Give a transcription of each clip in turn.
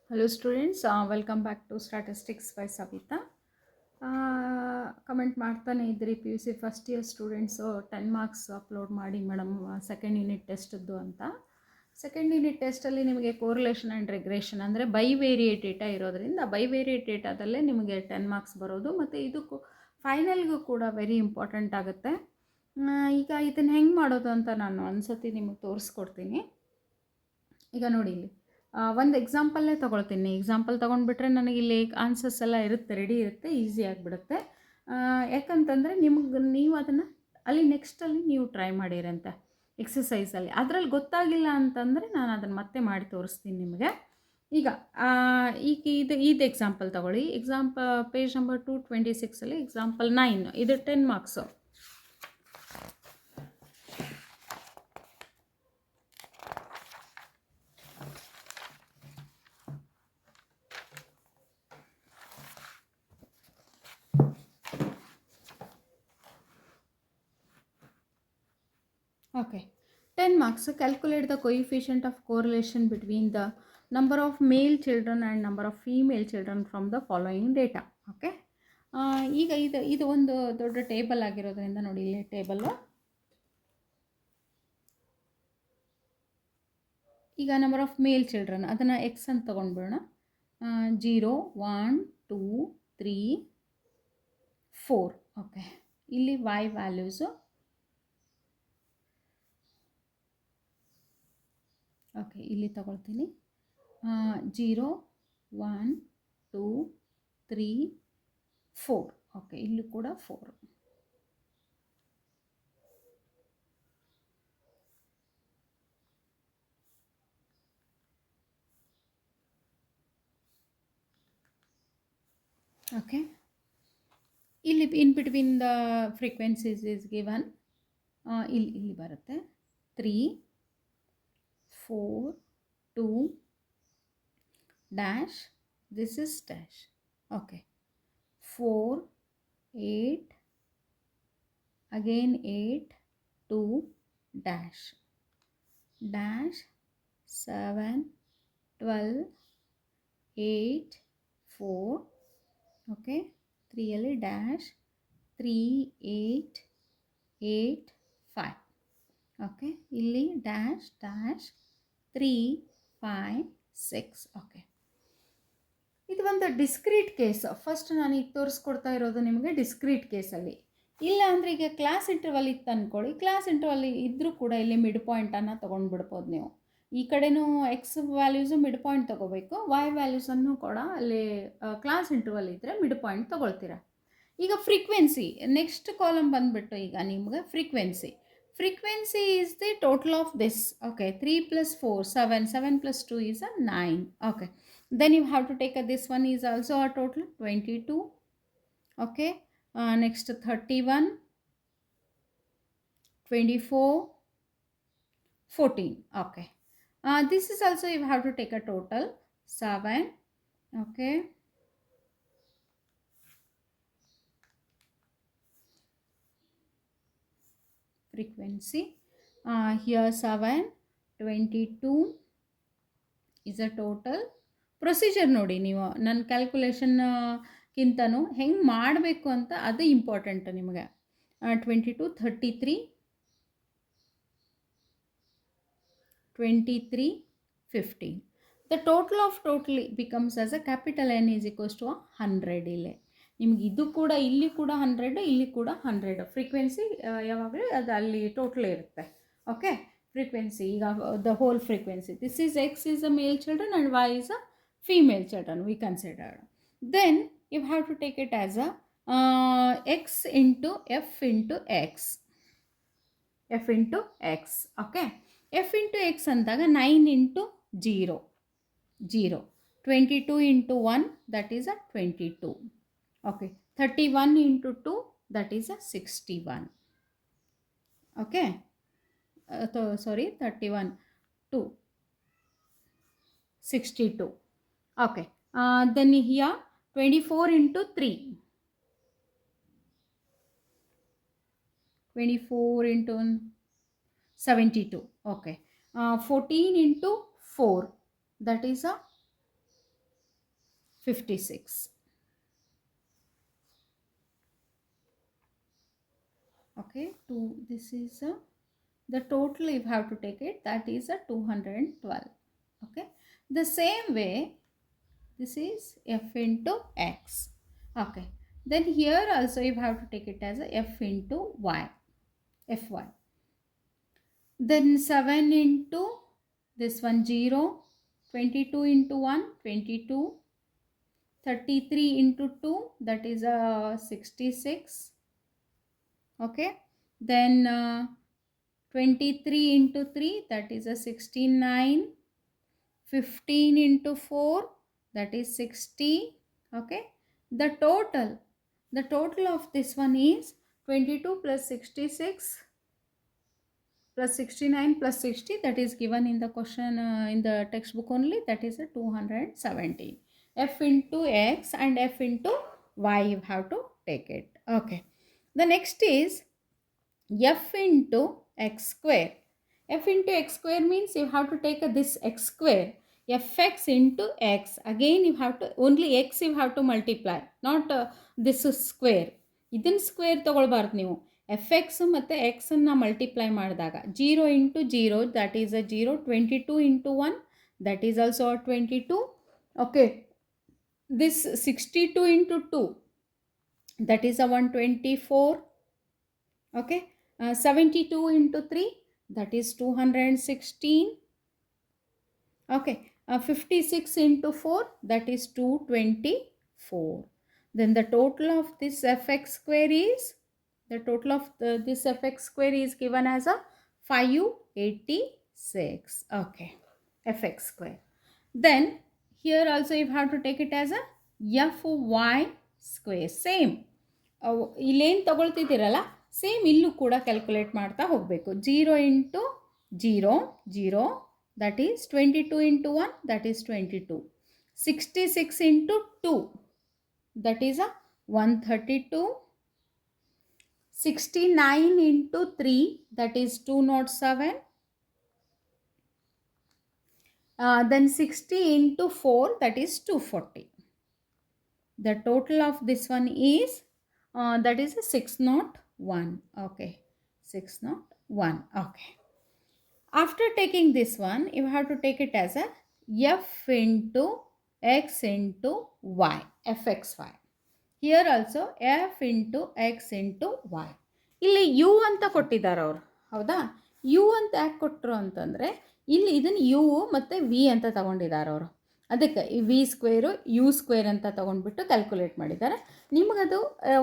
Hello students, welcome back to Statistics by Savita. Comment ಮಾಡ್ತಾನೆ ಇದ್ರಿ P U C first year students 10 marks upload ಮಾಡಿ madam second unit ಟೆಸ್ಟ್ದು ಅಂತ. Second unit ಟೆಸ್ಟಲ್ಲಿ ನಿಮಗೆ correlation and ರೆಗ್ರೆಷನ್ ಅಂದರೆ ಬೈವೇರಿಯೇಟ್ data ಇರೋದ್ರಿಂದ ಬೈವೇರಿಯೇಟ್ ಡೇಟಾದಲ್ಲೇ ನಿಮಗೆ 10 marks ಬರೋದು ಮತ್ತು ಇದಕ್ಕೂ ಫೈನಲ್ಗೂ ಕೂಡ ವೆರಿ ಇಂಪಾರ್ಟೆಂಟ್ ಆಗುತ್ತೆ. ಈಗ ಇದನ್ನು ಹೆಂಗೆ ಮಾಡೋದು ಅಂತ ನಾನು ಒಂದ್ಸತಿ ನಿಮಗೆ ತೋರಿಸ್ಕೊಡ್ತೀನಿ. ಈಗ ನೋಡಿ ಇಲ್ಲಿ ಒಂದು ಎಕ್ಸಾಂಪಲ್ಲೇ ತೊಗೊಳ್ತೀನಿ. ಎಕ್ಸಾಂಪಲ್ ತೊಗೊಂಡ್ಬಿಟ್ರೆ ನನಗೆ ಇಲ್ಲಿ ಆನ್ಸರ್ಸ್ ಎಲ್ಲ ಇರುತ್ತೆ, ರೆಡಿ ಇರುತ್ತೆ, ಈಸಿ ಆಗಿಬಿಡುತ್ತೆ. ಯಾಕಂತಂದರೆ ನೀವು ಅದನ್ನು ಅಲ್ಲಿ ನೆಕ್ಸ್ಟಲ್ಲಿ ನೀವು ಟ್ರೈ ಮಾಡಿರಂತೆ ಎಕ್ಸಸೈಸಲ್ಲಿ. ಅದರಲ್ಲಿ ಗೊತ್ತಾಗಿಲ್ಲ ಅಂತಂದರೆ ನಾನು ಅದನ್ನು ಮತ್ತೆ ಮಾಡಿ ತೋರಿಸ್ತೀನಿ ನಿಮಗೆ. ಈಗ ಇದು ಎಕ್ಸಾಂಪಲ್ ತೊಗೊಳ್ಳಿ. ಪೇಜ್ ನಂಬರ್ 226 ಎಕ್ಸಾಂಪಲ್ 9, ಇದು 10 marks. Okay, 10 marks. Calculate the coefficient of correlation between the number of male children and number of female children from the following data. Okay, ಈಗ ಇದು ಒಂದು ದೊಡ್ಡ ಟೇಬಲ್ ಆಗಿರೋದ್ರಿಂದ ನೋಡಿ ಇಲ್ಲಿ ಟೇಬಲ್ಲು. ಈಗ ನಂಬರ್ ಆಫ್ ಮೇಲ್ ಚಿಲ್ಡ್ರನ್ ಅದನ್ನು ಎಕ್ಸ್ ಅಂತ ತೊಗೊಂಡ್ಬಿಡೋಣ. 0, 1, 2, 3, 4. ಓಕೆ, ಇಲ್ಲಿ ವೈ ವ್ಯಾಲ್ಯೂಸು. ಓಕೆ, ಇಲ್ಲಿ ತಗೊಳ್ತೀನಿ. 0, 1, 2, 3, 4. ಓಕೆ, ಇಲ್ಲೂ ಕೂಡ 4. ಓಕೆ, ಇಲ್ಲಿ in between the frequencies is given. ಇಲ್ಲಿ ಬರುತ್ತೆ 3, 4, 2, dash, this is dash. Okay, 4, 8, again 8, 2, dash, 7, 12, 8, 4. okay, 3 ಅಲ್ಲಿ dash, 3, 8, 8, 5. ಓಕೆ, ಇಲ್ಲಿ ಡ್ಯಾಶ್ 3, 5, 6. ಓಕೆ, ಇದು ಒಂದು ಡಿಸ್ಕ್ರೀಟ್ ಕೇಸ್. ಫಸ್ಟ್ ನಾನು ಈಗ ತೋರಿಸ್ಕೊಡ್ತಾ ಇರೋದು ನಿಮಗೆ ಡಿಸ್ಕ್ರೀಟ್ ಕೇಸಲ್ಲಿ. ಇಲ್ಲ ಅಂದರೆ ಈಗ ಕ್ಲಾಸ್ ಇಂಟರ್ವಲ್ ಇತ್ತು ಅಂದ್ಕೊಳ್ಳಿ. ಕ್ಲಾಸ್ ಇಂಟರ್ವಲ್ ಇದ್ದರೂ ಕೂಡ ಇಲ್ಲಿ ಮಿಡ್ ಪಾಯಿಂಟನ್ನು ತೊಗೊಂಡ್ಬಿಡ್ಬೋದು ನೀವು. ಈ ಕಡೆನೂ ಎಕ್ಸ್ ವ್ಯಾಲ್ಯೂಸು ಮಿಡ್ ಪಾಯಿಂಟ್ ತೊಗೋಬೇಕು, ವೈ ವ್ಯಾಲ್ಯೂಸನ್ನು ಕೂಡ ಅಲ್ಲಿ ಕ್ಲಾಸ್ ಇಂಟರ್ವಲ್ ಇದ್ದರೆ ಮಿಡ್ ಪಾಯಿಂಟ್ ತೊಗೊಳ್ತೀರಾ. ಈಗ ಫ್ರೀಕ್ವೆನ್ಸಿ ನೆಕ್ಸ್ಟ್ ಕಾಲಮ್ ಬಂದುಬಿಟ್ಟು ಈಗ ನಿಮ್ಗೆ Frequency is the total of this. Okay, 3 plus 4, 7. 7 plus 2 is a 9. Okay, then you have to take this one is also a total 22. Okay, next 31, 24, 14. Okay, this is also you have to take a total 7. Okay, frequency here 7, 22 is a total. Procedure ನೋಡಿ, ನೀವು ನನ್ನ ಕ್ಯಾಲ್ಕುಲೇಷನ್ಗಿಂತನೂ ಹೆಂಗೆ ಮಾಡಬೇಕು ಅಂತ ಅದು important ನಿಮಗೆ. 22, 33, 23, 15. The total of total becomes as a capital N is equals to 100. ಇಲ್ಲೇ ನಿಮ್ಗೆ ಇದು ಕೂಡ ಇಲ್ಲಿ ಕೂಡ 100, ಇಲ್ಲಿ ಕೂಡ 100. ಫ್ರೀಕ್ವೆನ್ಸಿ ಯಾವಾಗಲೂ ಅದು ಅಲ್ಲಿ ಟೋಟಲ್ ಇರುತ್ತೆ. ಓಕೆ, ಫ್ರೀಕ್ವೆನ್ಸಿ ಈಗ the whole frequency this is X is a male children and Y is a female children we considered. Then you have to take it as a x into f into x. f into x. Okay, f into x ಅಂದಾಗ 9 into 0, 0. 22 into 1, that is a 22. Okay, 31 into 2, that is a 61. Okay, 31, 2, 62. Okay, then here 24 into 3, 24 into 72. Okay, 14 into 4, that is a 56. Okay, this is the total you have to take it, that is a 212. Okay, the same way this is f into x. Okay, then here also you have to take it as a f into y, fy. Then 7 into this one 0, 22 into 1 22, 33 into 2 that is a 66. Okay, then 23 into 3 that is a 69, 15 into 4 that is 60. Okay, the total of this one is 22 plus 66 plus 69 plus 60, that is given in the question in the textbook only, that is a 217. F into x and f into y you have to take it. Okay, the next is f into x square. F into x square means you have to take this x square, fx into x, again you have to only x you have to multiply, not this square. ಇದನ್ನು square ತಗೊಳ್ಬಾರ್ದು ನೀವು, F X ಮತ್ತು ಎಕ್ಸನ್ನು multiply ಮಾಡಿದಾಗ 0 into 0 that is a 0, 22 into 1 that is also 22. Okay, this 62 into 2 that is a 124. Okay, 72 into 3 that is 216. Okay, 56 into 4 that is 224. Then the total of this fx square is, this fx square is given as a 586. Okay, fx square. Then here also you have to take it as a fy square. Same ಇಲ್ಲೇನು ತಗೊಳ್ತಿದ್ದೀರಲ್ಲ same ಇಲ್ಲೂ ಕೂಡ calculate ಮಾಡ್ತಾ ಹೋಗಬೇಕು. 0 into 0 0 that is 22 into 1 that is 22, 66 into 2 that is a 132, 69 into 3 that is 207, then 60 into 4 that is 240. The total of this one is that is a 601. Okay, 601. Okay, after taking this one you have to take it as a f into x into y, fxy. Here also f into x into y. ಇಲ್ಲಿ u ಅಂತ ಕೊಟ್ಟಿದ್ದಾರೆ ಅವರು, ಹೌದಾ? u ಅಂತ ಯಾಕೆ ಕೊಟ್ಟರು ಅಂತಂದರೆ ಇಲ್ಲಿ ಇದನ್ನು u ಮತ್ತು v ಅಂತ ತಗೊಂಡಿದ್ದಾರೆ ಅವರು, ಅದಕ್ಕೆ ಈ ವಿ ಸ್ಕ್ವೇರು ಯು ಸ್ಕ್ವೇರ್ ಅಂತ ತೊಗೊಂಡ್ಬಿಟ್ಟು ಕ್ಯಾಲ್ಕುಲೇಟ್ ಮಾಡಿದ್ದಾರೆ. ನಿಮಗದು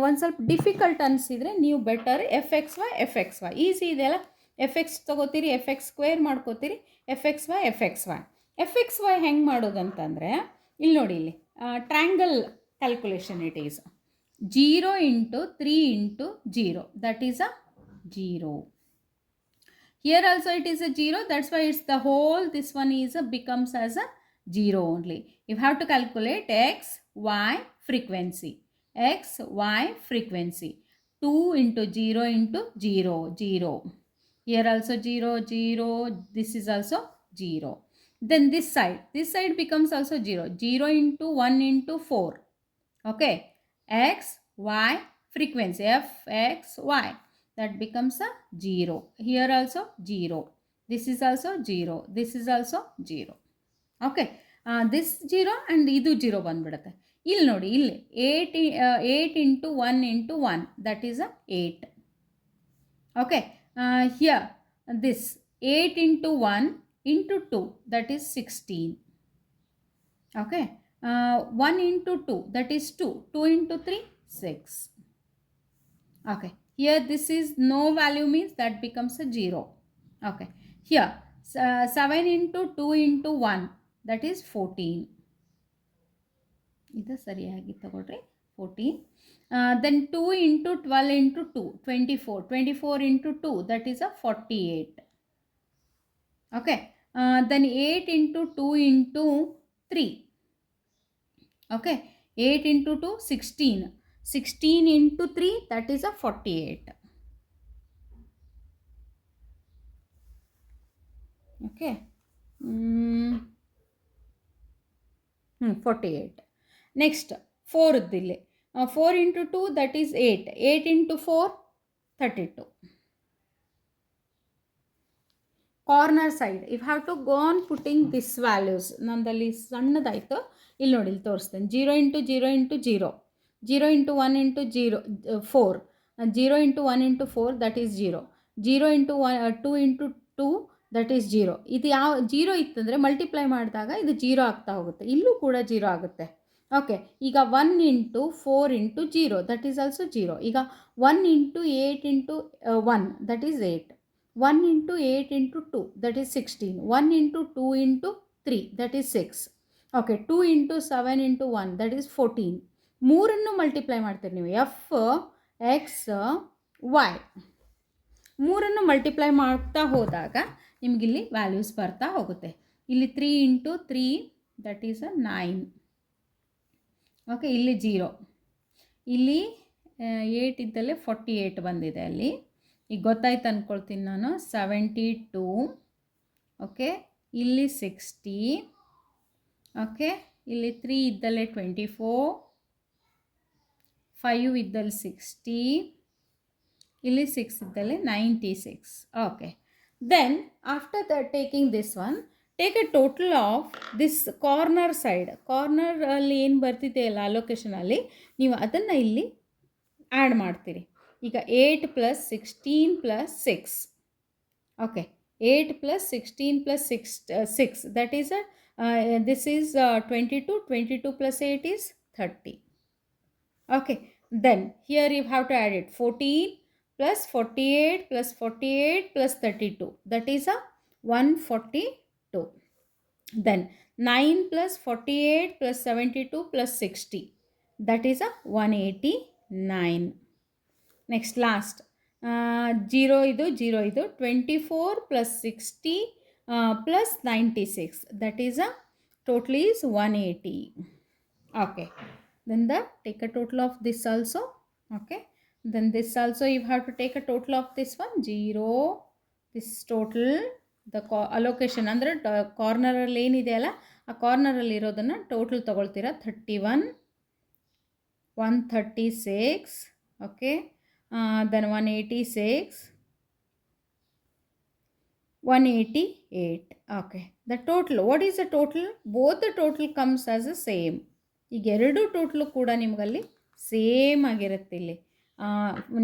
ಒಂದು ಸ್ವಲ್ಪ ಡಿಫಿಕಲ್ಟ್ ಅನಿಸಿದರೆ ನೀವು better F X Y easy ಇದೆಯಲ್ಲ, ಎಫ್ ಎಕ್ಸ್ ತೊಗೋತೀರಿ, ಎಫ್ ಎಕ್ಸ್ ಸ್ಕ್ವೇರ್ ಮಾಡ್ಕೋತೀರಿ, ಎಫ್ ಎಕ್ಸ್ ವೈ ಹೆಂಗೆ ಮಾಡೋದಂತಂದರೆ ಇಲ್ಲಿ ನೋಡಿ, ಇಲ್ಲಿ triangle calculation it is 0 into 3 into 0 that is a 0. Here also it is a 0, that's why it's the whole, this one is a becomes as a 0 only. You have to calculate x, y frequency. X, y frequency. 2 into 0 into 0, 0. Here also 0, 0. This is also 0. Then this side becomes also 0. 0 into 1 into 4. Okay. X, y frequency. F, x, y. That becomes a 0. Here also 0. This is also 0. This is also 0. Okay, this 0 and ಇದು 0 ಬಂದುಬಿಡುತ್ತೆ. ಇಲ್ಲಿ ನೋಡಿ, ಇಲ್ಲಿ 8 into 1 into 1 that is a 8. Okay, here this 8 into 1 into 2 that is 16. Okay, 1 into 2 that is 2, 2 into 3 6. Okay, here this is no value means that becomes a 0. Okay, here 7 into 2 into 1 that is 14. ಇದು ಸರಿಯಾಗಿ ತಗೊಳ್ರಿ, 14. Then 2 into 12 into 2 24, 24 into 2 that is a 48. Okay, then 8 into 2 into 3. Okay, 8 into 2 16, 16 into 3 that is a 48. Okay, 48. Next 4 ಇಲ್ಲಿ 4 into 2 that is 8. 8 into 4 32. Corner side if have to go on putting this values. ನಂದಲ್ಲಿ ಸಣ್ಣದಾಯಿತು, ಇಲ್ಲಿ ನೋಡಿ, ಇಲ್ಲಿ ತೋರಿಸ್ತೇನೆ. 0 into 0 into 0, 0 into 1 into 0 4, 0 into 1 into 4 that is 0, 0 into 2 into 2 that is 0. ಇದು ಯಾವ 0 ಇತ್ತಂದರೆ ಮಲ್ಟಿಪ್ಲೈ ಮಾಡಿದಾಗ ಇದು 0 ಆಗ್ತಾ ಹೋಗುತ್ತೆ. ಇಲ್ಲೂ ಕೂಡ 0 ಆಗುತ್ತೆ. ಓಕೆ, ಈಗ 1 into 4 into 0 that is also 0. ಈಗ 1 into 8 into 1 that is 8. 1 into 8 into 2 that is 16. 1 into 2 into 3 that is 6. Okay, 2 into 7 into 1 that is 14. ಮೂರನ್ನು ಮಲ್ಟಿಪ್ಲೈ ಮಾಡ್ತೀರಿ ನೀವು, ಎಫ್ ಎಕ್ಸ್ ವೈ ಮೂರನ್ನು ಮಲ್ಟಿಪ್ಲೈ ಮಾಡ್ತಾ ಹೋದಾಗ ನಿಮಗಿಲ್ಲಿ ವ್ಯಾಲ್ಯೂಸ್ ಬರ್ತಾ ಹೋಗುತ್ತೆ. ಇಲ್ಲಿ 3 into 3 ದಟ್ ಈಸ್ 9. ಓಕೆ, ಇಲ್ಲಿ 0, ಇಲ್ಲಿ 8 ಇದ್ದಲ್ಲೇ 48 ಬಂದಿದೆ. ಅಲ್ಲಿ ಈಗ ಗೊತ್ತಾಯ್ತು ಅಂದ್ಕೊಳ್ತೀನಿ ನಾನು. 72. ಓಕೆ, ಇಲ್ಲಿ 60. ಓಕೆ, ಇಲ್ಲಿ 3 ಇದ್ದಲ್ಲೇ 24, 5 ಇದ್ದಲ್ಲಿ 60, ಇಲ್ಲಿ 6 ಇದ್ದಲ್ಲಿ 96. Okay, then after the taking this one, take a total of this corner side. ಕಾರ್ನರಲ್ಲಿ ಏನು ಬರ್ತಿದೆಯಲ್ಲ ಅಲೋಕೇಶನಲ್ಲಿ, ನೀವು ಅದನ್ನು ಇಲ್ಲಿ ಆ್ಯಡ್ ಮಾಡ್ತೀರಿ. ಈಗ 8 + 16 + 6. Okay, 8 + 16 + 6 that is this is 22. 22 + 8 is 30. Okay, then here you have to add it. 14 + 48 + 48 + 32 that is 142. Then 9 + 48 + 72 + 60 that is 189. Next last 0 ಇದು 0 ಇದು 24 + 60 + 96 that is total is 180. Okay, then take a total of this also. Okay, then this also you have to take a total of this one. 0, this total the allocation ಅಂದರೆ ಕಾರ್ನರಲ್ಲಿ ಏನಿದೆಯಲ್ಲ ಆ ಕಾರ್ನರಲ್ಲಿ ಇರೋದನ್ನು total ತೊಗೊಳ್ತೀರಾ. 31, 136. Okay, then 186, 188. Okay, the total, what is the total? Both the total comes as the same. ಈಗ ಎರಡು total ಕೂಡ ನಿಮಗಲ್ಲಿ same ಆಗಿರುತ್ತೆ. ಇಲ್ಲಿ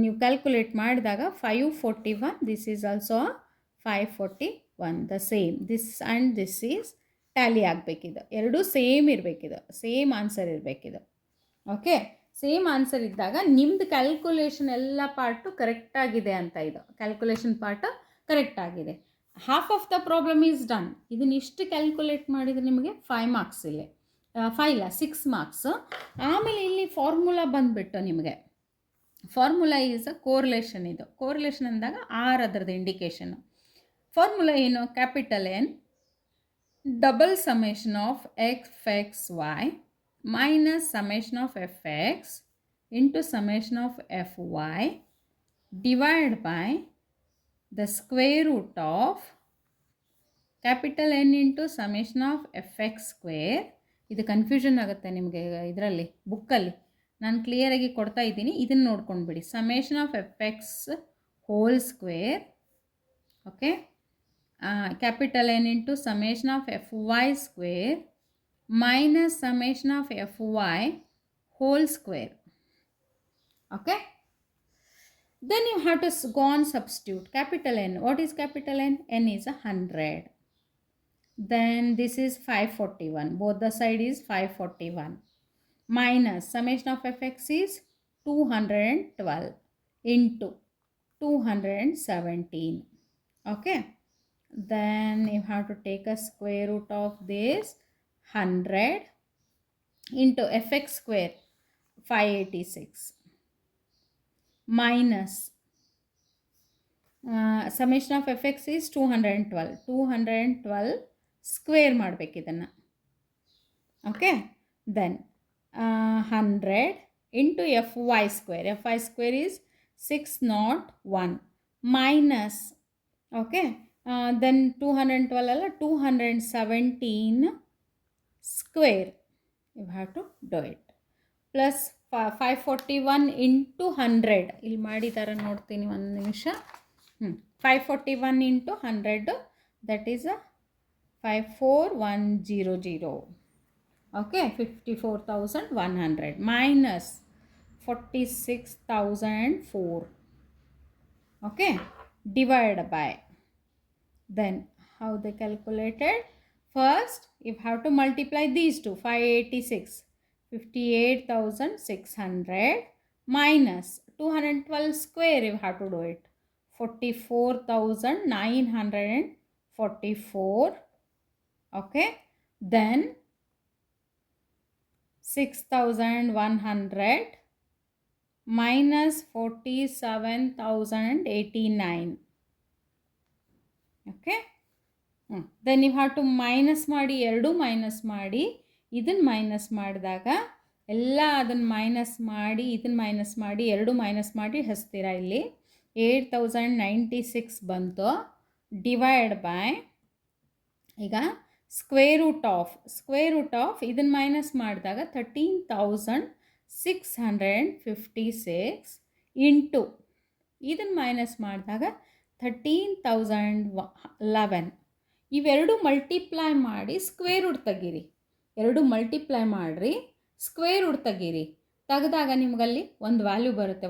ನೀವು ಕ್ಯಾಲ್ಕುಲೇಟ್ ಮಾಡಿದಾಗ 541. This is also 541, the same. This and this is tally ಆಗಬೇಕಿದು, ಎರಡೂ ಸೇಮ್ ಇರಬೇಕಿದು, ಸೇಮ್ ಆನ್ಸರ್ ಇರಬೇಕಿದು. ಓಕೆ, ಸೇಮ್ ಆನ್ಸರ್ ಇದ್ದಾಗ ನಿಮ್ಮದು ಕ್ಯಾಲ್ಕುಲೇಷನ್ ಎಲ್ಲ ಪಾರ್ಟು ಕರೆಕ್ಟಾಗಿದೆ ಅಂತ. ಇದು ಕ್ಯಾಲ್ಕುಲೇಷನ್ ಪಾರ್ಟು ಕರೆಕ್ಟಾಗಿದೆ. Half of the problem is done. ಇದನ್ನ ಇಷ್ಟು ಕ್ಯಾಲ್ಕುಲೇಟ್ ಮಾಡಿದರೆ ನಿಮಗೆ 5 ಮಾರ್ಕ್ಸ್. ಇಲ್ಲಿ 5 ಇಲ್ಲ 6 ಮಾರ್ಕ್ಸ್. ಆಮೇಲೆ ಇಲ್ಲಿ ಫಾರ್ಮುಲಾ ಬಂದುಬಿಟ್ಟು ನಿಮಗೆ ಫಾರ್ಮುಲಾ ಈಸ್ ಅ ಕೋರಿಲೇಷನ್. ಇದು ಕೋರಿಲೇಷನ್ ಅಂದಾಗ ಆರ್ ಅದರದ್ದು ಇಂಡಿಕೇಶನ್. ಫಾರ್ಮುಲಾ ಏನು? Capital N double summation of fxy minus summation of fx into summation of fy divided by the square root of capital N into summation of fx square. ಇದು confusion ಆಗುತ್ತೆ ನಿಮಗೆ ಇದರಲ್ಲಿ ಬುಕ್ಕಲ್ಲಿ, ನಾನು ಕ್ಲಿಯರಾಗಿ ಕೊಡ್ತಾ ಇದ್ದೀನಿ, ಇದನ್ನು ನೋಡ್ಕೊಂಡ್ಬಿಡಿ. Summation of fx whole square. Okay, capital N into summation of fy square minus summation of fy whole square. Okay, then you have to go on substitute. Capital N, what is capital N? N is 100. Then this is 541, both the side is 541, minus summation of fx is 212 into 217. Okay, then you have to take a square root of this 100 into fx square 586 minus summation of fx is 212. 212 square ಮಾಡಬೇಕು ಇದನ್ನು. Okay, then 100 into fy square. fy square is 601 minus. Okay, then 212 ಅಲ್ಲ 217 square you have to do it. Plus 541 into 100 ಇಲ್ಲಿ ಮಾಡಿದಾರ ನೋಡ್ತೀನಿ ಒಂದು ನಿಮಿಷ. 541 into 100 that is 54100. Okay, 54,100 minus 46,004. Okay, divide by. Then how they calculated? First you have to multiply these two. 586, 58,600 minus 212 square, you have to do it. 44,944. Okay, then 6,100 minus 47,089. Okay, then ನೀವು have to minus ಮಾಡಿ, ಎರಡು minus ಮಾಡಿ. ಇದನ್ನು minus ಮಾಡಿದಾಗ ಎಲ್ಲ ಅದನ್ನು minus ಮಾಡಿ, ಇದನ್ನು ಮೈನಸ್ ಮಾಡಿ, ಎರಡು ಮೈನಸ್ ಮಾಡಿ ಹಚ್ತೀರಾ. ಇಲ್ಲಿ 8,096 ಬಂತು. ಡಿವೈಡ್ ಬೈ, ಈಗ ಸ್ಕ್ವೇರ್ ರೂಟ್ ಆಫ್ ಇದನ್ನು ಮೈನಸ್ ಮಾಡಿದಾಗ 13,656 ಇಂಟು ಇದನ್ನು ಮೈನಸ್ ಮಾಡಿದಾಗ 13,011. ಇವೆರಡು ಮಲ್ಟಿಪ್ಲೈ ಮಾಡಿ ಸ್ಕ್ವೇರ್ ರೂಟ್ ತೆಗೀರಿ. ಎರಡು ಮಲ್ಟಿಪ್ಲೈ ಮಾಡಿರಿ, ಸ್ಕ್ವೇರ್ ರೂಟ್ ತೆಗೀರಿ. ತೆಗೆದಾಗ ನಿಮಗಲ್ಲಿ ಒಂದು ವ್ಯಾಲ್ಯೂ ಬರುತ್ತೆ.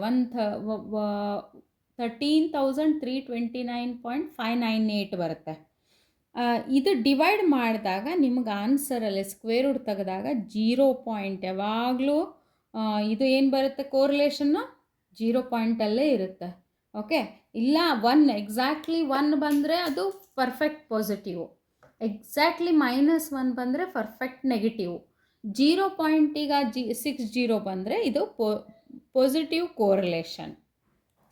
13,329.598 ಬರುತ್ತೆ. ಇದು ಡಿವೈಡ್ ಮಾಡಿದಾಗ ನಿಮ್ಗೆ ಆನ್ಸರಲ್ಲಿ ಸ್ಕ್ವೇರ್ ರೂಟ್ ತೆಗೆದಾಗ 0 ಯಾವಾಗಲೂ ಇದು ಏನು ಬರುತ್ತೆ, ಕೋರಿಲೇಷನ್ನು 0 ಪಾಯಿಂಟಲ್ಲೇ ಇರುತ್ತೆ. ಓಕೆ, ಇಲ್ಲ 1 ಎಕ್ಸಾಕ್ಟ್ಲಿ 1 ಬಂದರೆ ಅದು ಪರ್ಫೆಕ್ಟ್ ಪಾಸಿಟಿವು, ಎಕ್ಸಾಕ್ಟ್ಲಿ -1 ಬಂದರೆ ಪರ್ಫೆಕ್ಟ್ ನೆಗೆಟಿವ್. 0 ಪಾಯಿಂಟಿಗ 60 ಬಂದರೆ ಇದು positive correlation.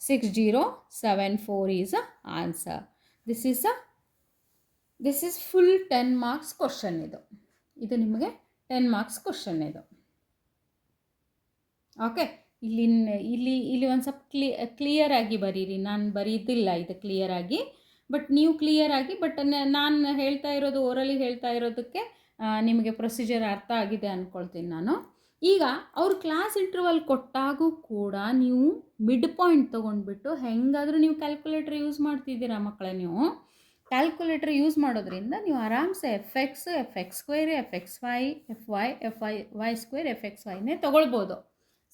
6074 is a answer. This is full 10 marks question. ಇದು ನಿಮಗೆ 10 ಮಾರ್ಕ್ಸ್ ಕ್ವಶನ್ ಇದು. ಓಕೆ, ಇಲ್ಲಿ ಒಂದು ಸ್ವಲ್ಪ ಕ್ಲಿಯರಾಗಿ ಬರೀರಿ. ನಾನು ಬರೀದಿಲ್ಲ ಇದು ಕ್ಲಿಯರಾಗಿ, ಬಟ್ ನೀವು ಕ್ಲಿಯರಾಗಿ, ಬಟ್ ನಾನು ಹೇಳ್ತಾ ಇರೋದು ಓರಲಿ ಹೇಳ್ತಾ ಇರೋದಕ್ಕೆ ನಿಮಗೆ ಪ್ರೊಸೀಜರ್ ಅರ್ಥ ಆಗಿದೆ ಅಂದ್ಕೊಳ್ತೀನಿ ನಾನು. ಈಗ ಅವ್ರು ಕ್ಲಾಸ್ ಇಂಟರ್ವಲ್ ಕೊಟ್ಟಾಗೂ ಕೂಡ ನೀವು ಮಿಡ್ ಪಾಯಿಂಟ್ ತೊಗೊಂಡ್ಬಿಟ್ಟು ಹೆಂಗಾದರೂ ನೀವು ಕ್ಯಾಲ್ಕುಲೇಟರ್ ಯೂಸ್ ಮಾಡ್ತಿದ್ದೀರಾ ಮಕ್ಕಳೇ. ನೀವು ಕ್ಯಾಲ್ಕುಲೇಟರ್ ಯೂಸ್ ಮಾಡೋದ್ರಿಂದ ನೀವು ಆರಾಮ್ಸೆ FX square, FXY, FY square, FXYನೇ ತೊಗೊಳ್ಬೋದು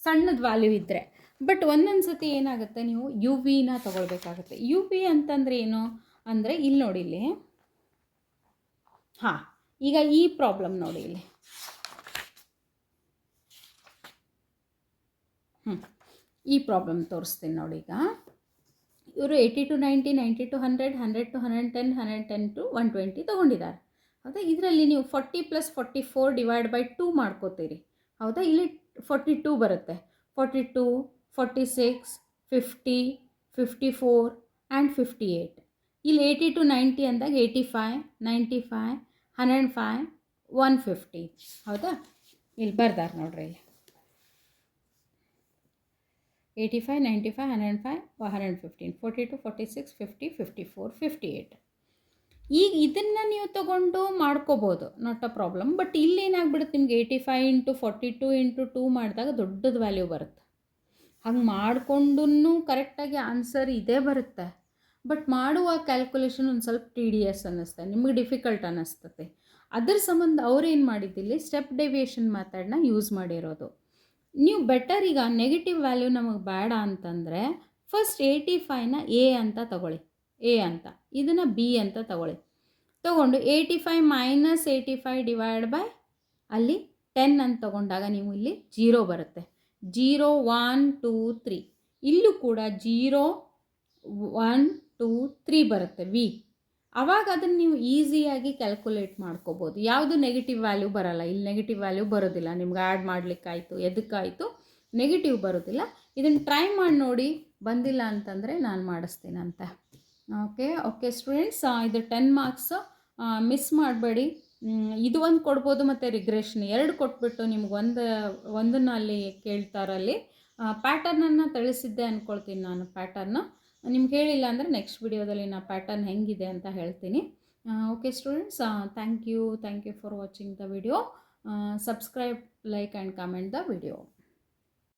ಸಣ್ಣದ ವ್ಯಾಲ್ಯೂ ಇದ್ದರೆ. ಬಟ್ ಒಂದೊಂದು ಸತಿ ಏನಾಗುತ್ತೆ, ನೀವು UVನ ತೊಗೊಳ್ಬೇಕಾಗುತ್ತೆ. UV ಅಂತಂದರೆ ಏನು ಅಂದರೆ ಇಲ್ಲಿ ನೋಡಿ, ಇಲ್ಲಿ ಈಗ ಈ ಪ್ರಾಬ್ಲಮ್ ನೋಡಿ, ಇಲ್ಲಿ ಈ ಪ್ರಾಬ್ಲಮ್ ತೋರಿಸ್ತೀನಿ ನೋಡಿ. ಈಗ ಇವರು 80 to 90, 90 to 100, 100 to 110, 110 to 120 ತೊಗೊಂಡಿದ್ದಾರೆ. ಹೌದಾ, ಇದರಲ್ಲಿ ನೀವು 40 + 44 ಡಿವೈಡ್ ಬೈ 2 ಮಾಡ್ಕೋತೀರಿ. ಹೌದಾ, ಇಲ್ಲಿ 42 ಬರುತ್ತೆ. 42, 46, 50, 54 ಆ್ಯಂಡ್ 58. ಇಲ್ಲಿ 80 to 90 ಅಂದಾಗ 85, 95, 105, 150. ಹೌದಾ, ಇಲ್ಲಿ ಬರ್ದಾರೆ ನೋಡ್ರಿ. ಇಲ್ಲಿ 85, 95, 105, 115, 42, 46, 50, 54, 58. ಈಗ ಇದನ್ನು ನೀವು ತೊಗೊಂಡು ಮಾಡ್ಕೋಬೋದು, ನಾಟ್ ಅ ಪ್ರಾಬ್ಲಮ್. ಬಟ್ ಇಲ್ಲಿ ಏನಾಗ್ಬಿಡುತ್ತೆ, ನಿಮ್ಗೆ 85 ಇಂಟು 42 ಇಂಟು 2 ಮಾಡಿದಾಗ ದೊಡ್ಡದು ವ್ಯಾಲ್ಯೂ ಬರುತ್ತೆ. ಹಂಗೆ ಮಾಡಿಕೊಂಡು ಕರೆಕ್ಟಾಗಿ ಆನ್ಸರ್ ಇದೇ ಬರುತ್ತೆ. ಬಟ್ ಮಾಡುವ ಕ್ಯಾಲ್ಕುಲೇಷನ್ ಒಂದು ಸ್ವಲ್ಪ TDS ಅನ್ನಿಸ್ತೆ, ನಿಮಗೆ ಡಿಫಿಕಲ್ಟ್ ಅನ್ನಿಸ್ತತೆ. ಅದ್ರ ಸಂಬಂಧ ಅವ್ರೇನು ಮಾಡಿದ್ದಿಲ್ಲಿ ಸ್ಟೆಪ್ ಡೆವಿಯೇಷನ್ ಮೆಥಡ್ನ ಯೂಸ್ ಮಾಡಿರೋದು. ನೀವು ಬೆಟರ್ ಈಗ ನೆಗೆಟಿವ್ ವ್ಯಾಲ್ಯೂ ನಮಗೆ ಬೇಡ ಅಂತಂದರೆ ಫಸ್ಟ್ 85ನ A ಅಂತ ತಗೊಳ್ಳಿ, A ಅಂತ, ಇದನ್ನು B ಅಂತ ತೊಗೊಂಡು 85 - 85 ಡಿವೈಡ್ ಬೈ ಅಲ್ಲಿ 10 ಅಂತ ತೊಗೊಂಡಾಗ ನೀವು ಇಲ್ಲಿ 0 ಬರುತ್ತೆ. 0, 1, 2, 3. ಇಲ್ಲೂ ಕೂಡ 0, 1, 2, 3 ಬರುತ್ತೆ V. ಆವಾಗ ಅದನ್ನು ನೀವು ಈಸಿಯಾಗಿ ಕ್ಯಾಲ್ಕುಲೇಟ್ ಮಾಡ್ಕೋಬೋದು. ಯಾವುದು ನೆಗೆಟಿವ್ ವ್ಯಾಲ್ಯೂ ಬರೋಲ್ಲ. ಇಲ್ಲಿ ನೆಗೆಟಿವ್ ವ್ಯಾಲ್ಯೂ ಬರೋದಿಲ್ಲ. ನಿಮ್ಗೆ ಆ್ಯಡ್ ಮಾಡಲಿಕ್ಕಾಯಿತು, ಎದಕ್ಕಾಯಿತು ನೆಗೆಟಿವ್ ಬರೋದಿಲ್ಲ. ಇದನ್ನು ಟ್ರೈ ಮಾಡಿ ನೋಡಿ, ಬಂದಿಲ್ಲ ಅಂತಂದರೆ ನಾನು ಮಾಡಿಸ್ತೀನಂತೆ. ಓಕೆ ಸ್ಟೂಡೆಂಟ್ಸ್, ಇದು 10 ಮಾರ್ಕ್ಸ್ ಮಿಸ್ ಮಾಡಬೇಡಿ. ಇದು ಒಂದು ಕೊಡ್ಬೋದು, ಮತ್ತು ರಿಗ್ರೆಷನ್ 2 ಕೊಟ್ಬಿಟ್ಟು ನಿಮ್ಗೆ ಒಂದನ್ನು ಅಲ್ಲಿ ಕೇಳ್ತಾರಲ್ಲಿ. ಪ್ಯಾಟರ್ನನ್ನು ತಿಳಿಸಿದ್ದೆ ಅಂದ್ಕೊಳ್ತೀನಿ ನಾನು. ಪ್ಯಾಟರ್ನು ನಿಮ್ಗೆ ಹೇಳಿಲ್ಲ ಅಂದರೆ ನೆಕ್ಸ್ಟ್ ವಿಡಿಯೋದಲ್ಲಿ ನಾನು ಪ್ಯಾಟರ್ನ್ ಹೆಂಗಿದೆ ಅಂತ ಹೇಳ್ತೀನಿ. Okay students, thank you for watching the video. subscribe, like and comment the video.